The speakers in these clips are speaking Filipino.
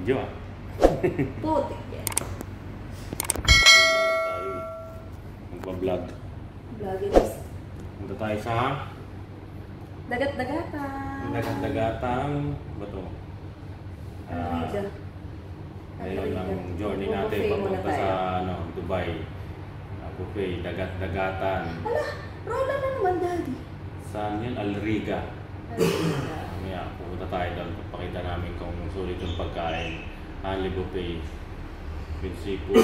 video ah. Putik yan. Tayo magpa-vlog. Vloggeries. Punta tayo sa Dagat-dagatan. dagat-dagatang bato. Riga. Ngayon ang journey natin papunta sa Dubai. Buffet, dagat-dagatan. Hala, rola na naman, Daddy. Saan yan? Alriga. Riga. Mamaya, pupunta tayo doon. Papakita namin kung sulit yung pagkain. Hanli buffet. With seafood.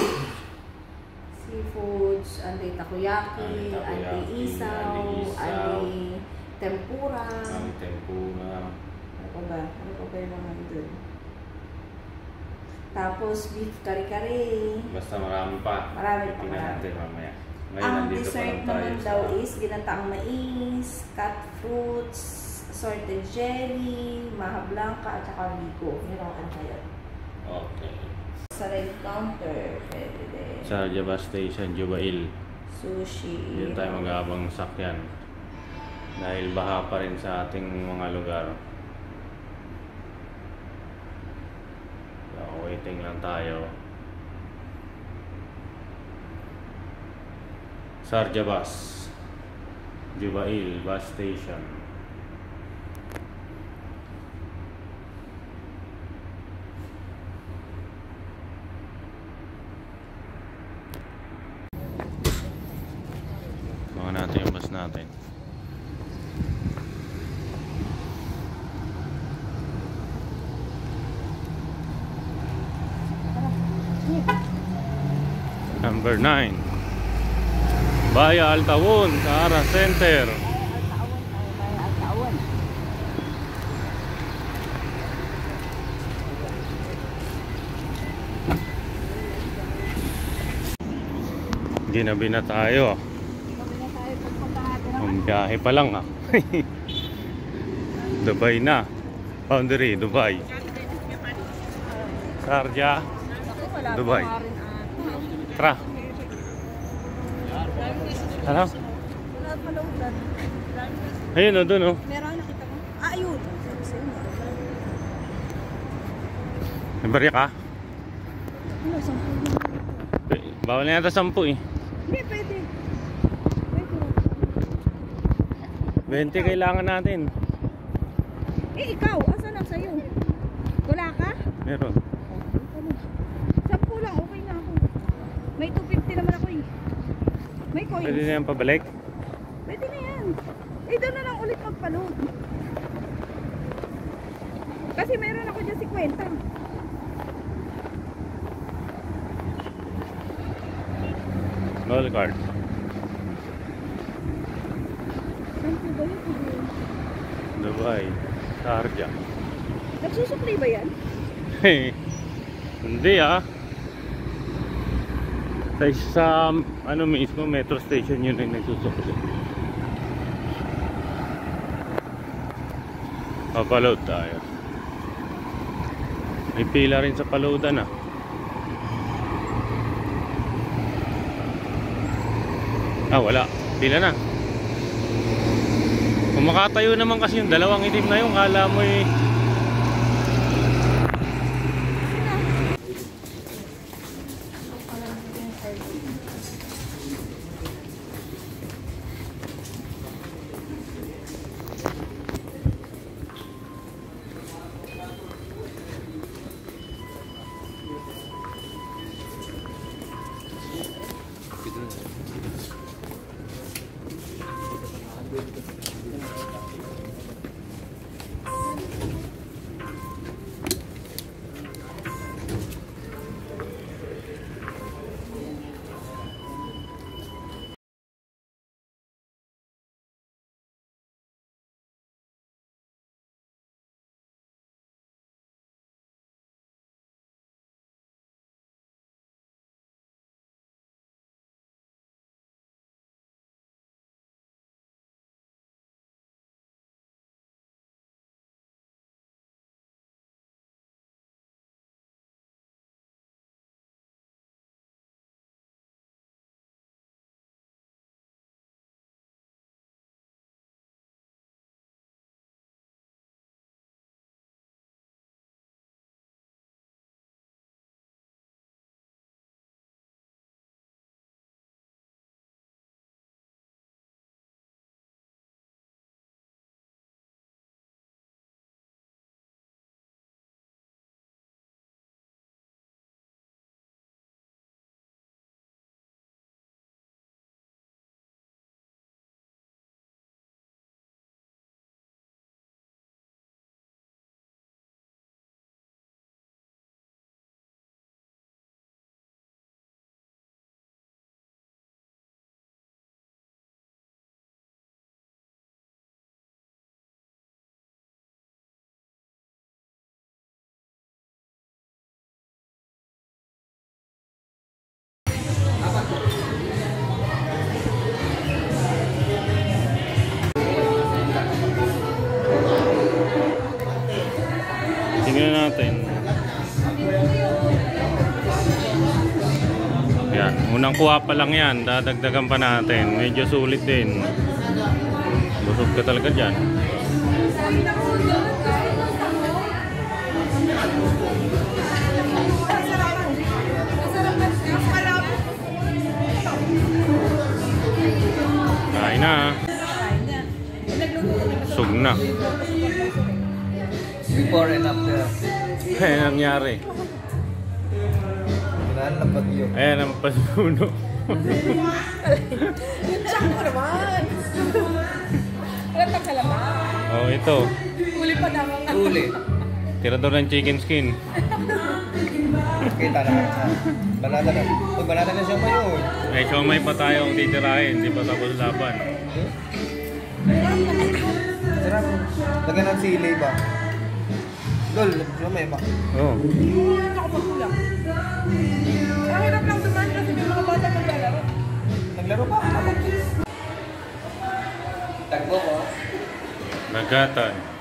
Seafoods, andi takoyaki, andi isaw, andi tempura. Ang tempura. Ano pa ba? Ano pa ba yung mga doon? Tapos beef kare-kare. Basta marami pa. Marami pa. Tingnan natin mamaya. Ngayon, Ang nandito pa dessert lang tayo naman sa... daw is ginataang mais, cut fruits, assorted jelly, maha blanca, at saka bigo. Yun ang kayo. Okay. Sa red counter, pwede din. Sa Java Station, Jubail. Sushi. Dito tayo mag-aabang sakyan. Dahil baha pa rin sa ating mga lugar. So, waiting lang tayo. Sharjah Bus, Jubail Bus Station. Mga natin yung bus natin. Number 9 Baya Altawon, Sahara Center. Ginabi na tayo. Ang biyahe pa lang ah. Dubai na. Boundary, Dubai. Sharjah, Dubai. Tara. Ano? Ayun o, doon o. Meron, nakita mo? Ah, ayun. May barya ka? Ano, 10? Bawal na yata 10 eh. Hindi, pwede. 20 kailangan natin. Eh, ikaw, asan ang sa'yo? Wala ka? Meron. 10 lang, okay na ako. May 250 naman ako eh. May coins. Pwede na yan pabalik? Pwede na yan. Eh, doon na lang ulit magpa-load. Kasi meron ako dyan 50. Roll card. Saan po ba yun? Dubai. Sharjah. Nagsusupply ba yan? Hindi ah. Sa ano mismo, metro station yun yung nagsusukli. Papaload tayo. May pila rin sa paloadan ah. Ah, wala. Pila na. Kung makatayo naman kasi yung dalawang itim na yung kala mo eh. Tingnan natin. Yan, unang kuha pa lang yan. Dadagdagan pa natin. Medyo sulit din. Busog ka talaga dyan. Kain na. Busog na. Before and after. Kaya nangyari. Kailangan ng bagyo. Ayan ang pasuno. Yung chunk ko naman. Wala pang kalaman. Oh, ito. Uli pa naman. Uli. Tirador ng chicken skin. Kita na. Banata na. Pag banata na siya ngayon. Ay, siomay pa tayong titirahin. Hindi pa tapos laban. Sarap. Lagyan ng sili ba? Gol, siya may ba? Oh. Hindi ako magulang. Ang hirap lang dumaan kasi may mga bata maglalaro. Naglaro pa? Tagbo ko. Nagatan.